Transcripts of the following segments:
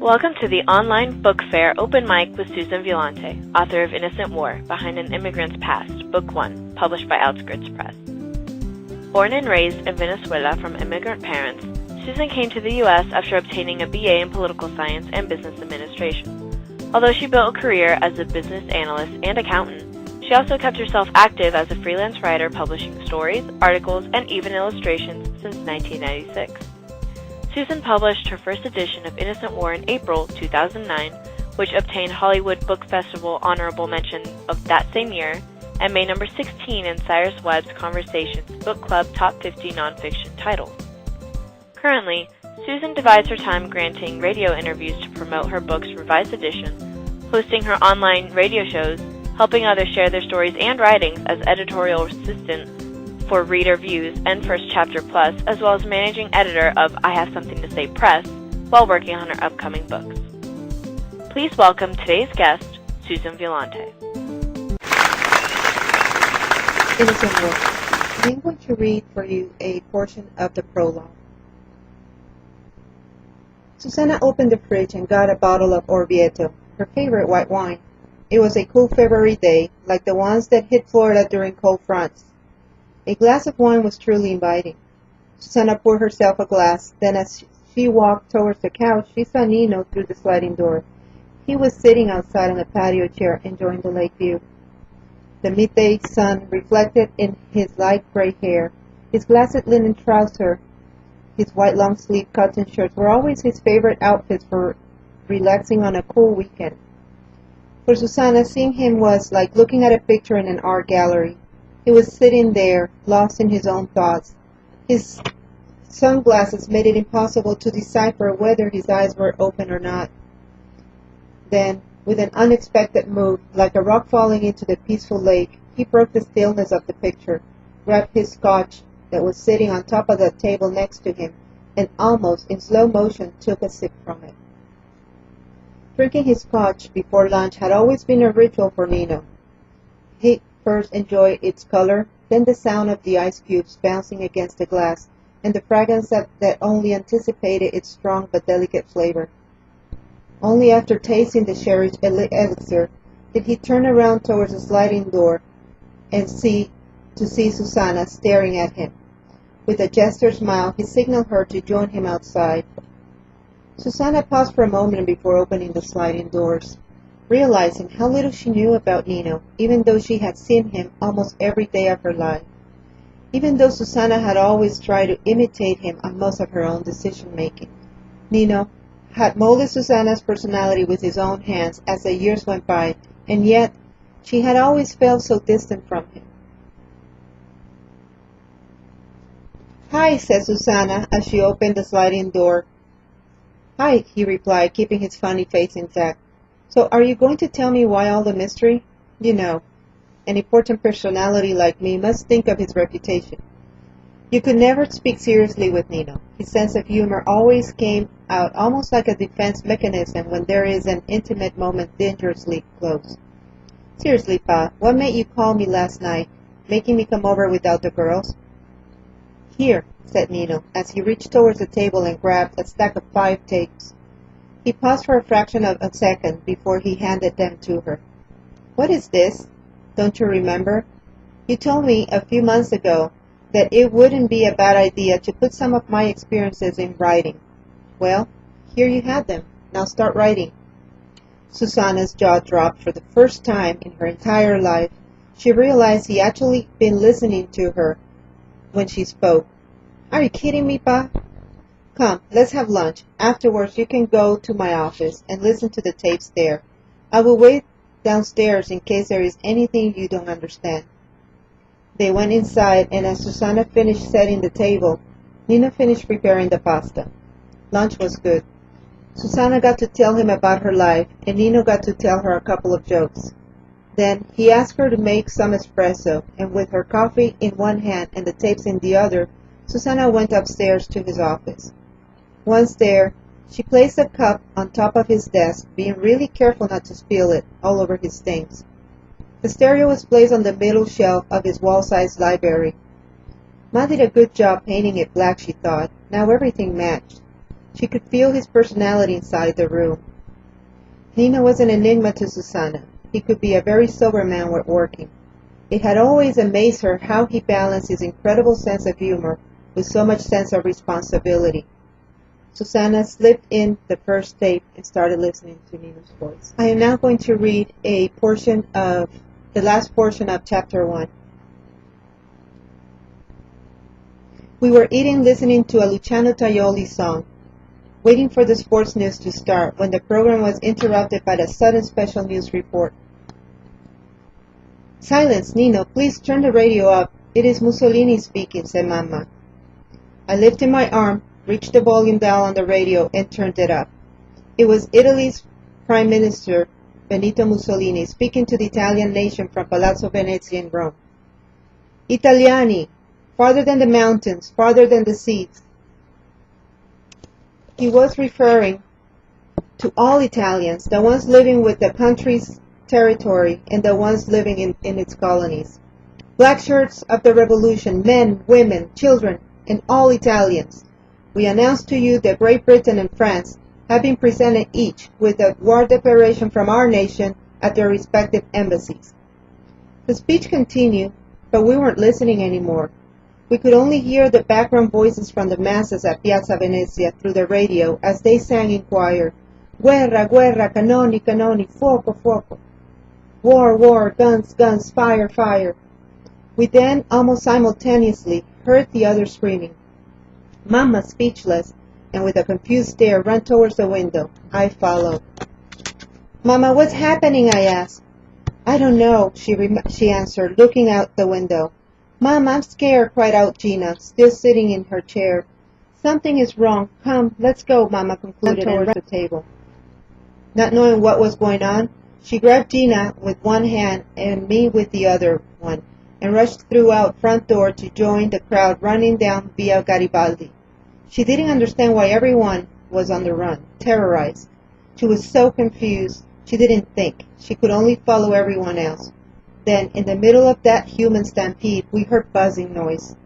Welcome to the online book fair open mic with Susan Violante, author of Innocent War, Behind an Immigrant's Past, Book 1, published by Outskirts Press. Born and raised in Venezuela from immigrant parents, Susan came to the U.S. after obtaining a BA in political science and business administration. Although she built a career as a business analyst and accountant, she also kept herself active as a freelance writer, publishing stories, articles, and even illustrations since 1996. Susan published her first edition of Innocent War in April 2009, which obtained Hollywood Book Festival honorable mention of that same year, and made number 16 in Cyrus Webb's Conversations Book Club Top 50 Nonfiction titles. Currently, Susan divides her time granting radio interviews to promote her book's revised edition, hosting her online radio shows, helping others share their stories and writings as editorial assistant for Reader Views and First Chapter Plus, as well as managing editor of I Have Something to Say Press, while working on her upcoming books. Please welcome today's guest, Susan Violante. Innocent War. I'm going to read for you a portion of the prologue. Susana opened the fridge and got a bottle of Orvieto, her favorite white wine. It was a cool February day, like the ones that hit Florida during cold fronts. A glass of wine was truly inviting. Susana poured herself a glass, then as she walked towards the couch, she saw Nino through the sliding door. He was sitting outside on a patio chair, enjoying the lake view. The midday sun reflected in his light gray hair. His glassed linen trouser, his white long-sleeved cotton shirts were always his favorite outfits for relaxing on a cool weekend. For Susana, seeing him was like looking at a picture in an art gallery. He was sitting there, lost in his own thoughts. His sunglasses made it impossible to decipher whether his eyes were open or not. Then, with an unexpected move, like a rock falling into the peaceful lake, he broke the stillness of the picture, grabbed his scotch that was sitting on top of the table next to him, and almost in slow motion took a sip from it. Drinking his scotch before lunch had always been a ritual for Nino. He first enjoyed its color, then the sound of the ice cubes bouncing against the glass, and the fragrance that only anticipated its strong but delicate flavor. Only after tasting the cherished elixir did he turn around towards the sliding door and see Susana staring at him. With a gesture smile, he signaled her to join him outside. Susana paused for a moment before opening the sliding doors, realizing how little she knew about Nino, even though she had seen him almost every day of her life. Even though Susana had always tried to imitate him on most of her own decision-making, Nino had molded Susana's personality with his own hands as the years went by, and yet she had always felt so distant from him. "Hi," said Susana as she opened the sliding door. "Hi," he replied, keeping his funny face intact. "So are you going to tell me why all the mystery? You know, an important personality like me must think of his reputation." You could never speak seriously with Nino. His sense of humor always came out almost like a defense mechanism when there is an intimate moment dangerously close. "Seriously, Pa, what made you call me last night, making me come over without the girls?" "Here," said Nino, as he reached towards the table and grabbed a stack of 5 tapes. He paused for a fraction of a second before he handed them to her. "What is this? Don't you remember? You told me a few months ago that it wouldn't be a bad idea to put some of my experiences in writing. Well, here you have them. Now start writing." Susana's jaw dropped for the first time in her entire life. She realized he actually been listening to her when she spoke. "Are you kidding me, Pa? Come, let's have lunch. Afterwards, you can go to my office and listen to the tapes there. I will wait downstairs in case there is anything you don't understand." They went inside, and as Susana finished setting the table, Nino finished preparing the pasta. Lunch was good. Susana got to tell him about her life, and Nino got to tell her a couple of jokes. Then he asked her to make some espresso, and with her coffee in one hand and the tapes in the other, Susana went upstairs to his office. Once there, she placed a cup on top of his desk, being really careful not to spill it all over his things. The stereo was placed on the middle shelf of his wall-sized library. Ma did a good job painting it black, she thought. Now everything matched. She could feel his personality inside the room. Nino was an enigma to Susana. He could be a very sober man when working. It had always amazed her how he balanced his incredible sense of humor with so much sense of responsibility. Susana slipped in the first tape and started listening to Nino's voice. I am now going to read the last portion of chapter 1. We were eating listening to a Luciano Tajoli song, waiting for the sports news to start when the program was interrupted by the sudden special news report. Silence, Nino, please turn the radio up. It is Mussolini speaking, said Mama. I lifted my arm, reached the volume dial on the radio, and turned it up. It was Italy's Prime Minister, Benito Mussolini, speaking to the Italian nation from Palazzo Venezia in Rome. Italiani, farther than the mountains, farther than the seas. He was referring to all Italians, the ones living with the country's territory and the ones living in its colonies. Black shirts of the revolution, men, women, children, and all Italians. We announce to you that Great Britain and France have been presented each with a war declaration from our nation at their respective embassies. The speech continued, but we weren't listening anymore. We could only hear the background voices from the masses at Piazza Venezia through the radio as they sang in choir, Guerra, guerra, cannoni, cannoni, fuoco, fuoco. War, war, guns, guns, fire, fire. We then, almost simultaneously, heard the others screaming. Mama, speechless, and with a confused stare, ran towards the window. I followed. Mama, what's happening? I asked. I don't know, she answered, looking out the window. Mom, I'm scared, cried out Gina, still sitting in her chair. Something is wrong. Come, let's go, Mama concluded and ran to the table. Not knowing what was going on, she grabbed Gina with one hand and me with the other one, and rushed through out front door to join the crowd running down Via Garibaldi. She didn't understand why everyone was on the run, terrorized. She was so confused, she didn't think. She could only follow everyone else. Then, in the middle of that human stampede, we heard buzzing noise.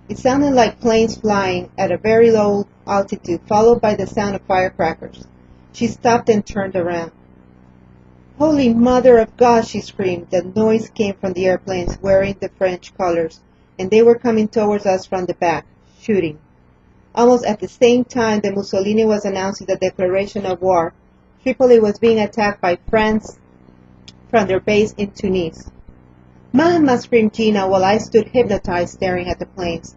It sounded like planes flying at a very low altitude, followed by the sound of firecrackers. She stopped and turned around. Holy Mother of God, she screamed. The noise came from the airplanes wearing the French colors, and they were coming towards us from the back, shooting. Almost at the same time that Mussolini was announcing the declaration of war, Tripoli was being attacked by France from their base in Tunis. Mama, screamed Gina while I stood hypnotized staring at the planes.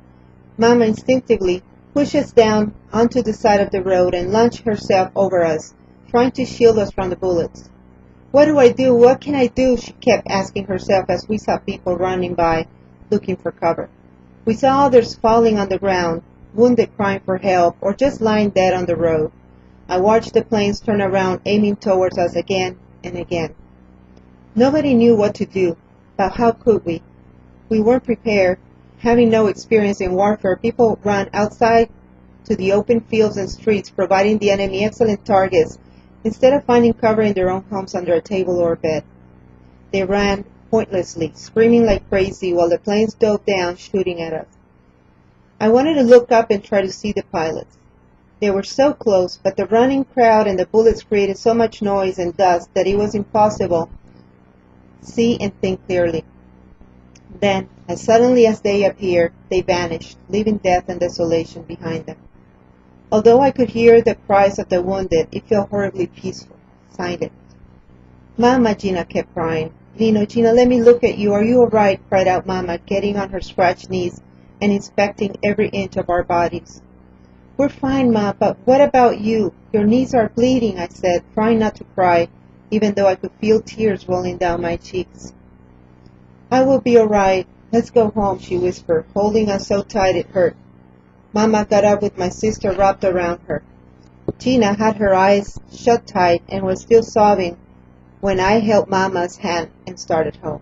Mama instinctively pushed us down onto the side of the road and launched herself over us, trying to shield us from the bullets. What do I do? What can I do? She kept asking herself as we saw people running by, looking for cover. We saw others falling on the ground, wounded crying for help, or just lying dead on the road. I watched the planes turn around, aiming towards us again and again. Nobody knew what to do, but how could we? We weren't prepared. Having no experience in warfare, people ran outside to the open fields and streets, providing the enemy excellent targets, instead of finding cover in their own homes under a table or a bed. They ran pointlessly, screaming like crazy while the planes dove down, shooting at us. I wanted to look up and try to see the pilots. They were so close, but the running crowd and the bullets created so much noise and dust that it was impossible to see and think clearly. Then, as suddenly as they appeared, they vanished, leaving death and desolation behind them. Although I could hear the cries of the wounded, it felt horribly peaceful, silent. Mama, Gina kept crying. Nino, Gina, let me look at you. Are you all right? Cried out Mama, getting on her scratched knees and inspecting every inch of our bodies. We're fine, Ma, but what about you? Your knees are bleeding, I said, trying not to cry, even though I could feel tears rolling down my cheeks. I will be all right. Let's go home, she whispered, holding us so tight it hurt. Mama got up with my sister wrapped around her. Gina had her eyes shut tight and was still sobbing when I held Mama's hand and started home.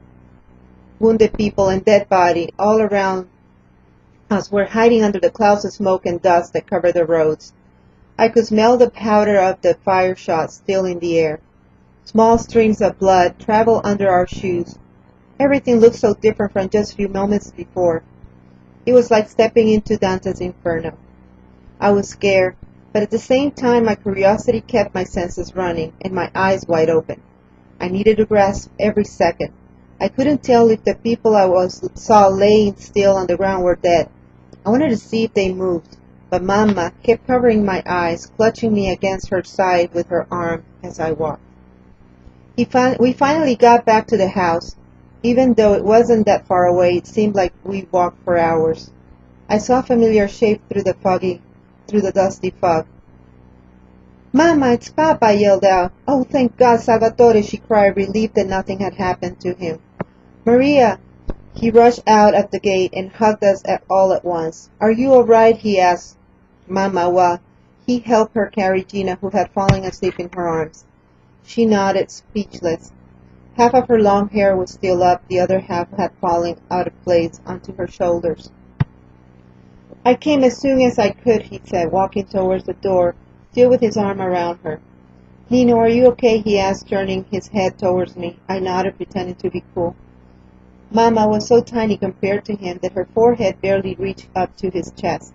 Wounded people and dead bodies all around us were hiding under the clouds of smoke and dust that covered the roads. I could smell the powder of the fire shots still in the air. Small streams of blood traveled under our shoes. Everything looked so different from just a few moments before. It was like stepping into Dante's Inferno. I was scared. but at the same time my curiosity kept my senses running and my eyes wide open. I needed to grasp every second. I couldn't tell if the people saw laying still on the ground were dead. I wanted to see if they moved, but Mama kept covering my eyes, clutching me against her side with her arm as I walked. We finally got back to the house. Even though it wasn't that far away, it seemed like we walked for hours. I saw a familiar shape through the dusty fog. "Mama, it's Papa!" I yelled out. "Oh, thank God, Salvatore!" she cried, relieved that nothing had happened to him. "Maria!" He rushed out at the gate and hugged us all at once. "Are you all right?" he asked Mama while he helped her carry Gina, who had fallen asleep in her arms. She nodded, speechless. Half of her long hair was still up, the other half had fallen out of place onto her shoulders. "I came as soon as I could," he said, walking towards the door, still with his arm around her. "Nino, are you okay?" he asked, turning his head towards me. I nodded, pretending to be cool. Mama was so tiny compared to him that her forehead barely reached up to his chest.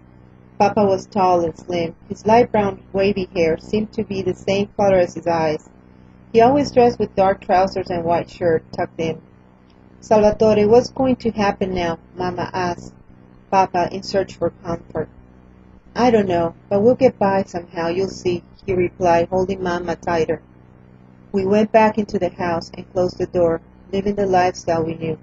Papa was tall and slim. His light brown wavy hair seemed to be the same color as his eyes. He always dressed with dark trousers and white shirt tucked in. "Salvatore, what's going to happen now?" Mama asked Papa in search for comfort. "I don't know, but we'll get by somehow, you'll see," he replied, holding Mama tighter. We went back into the house and closed the door, living the lifestyle we knew.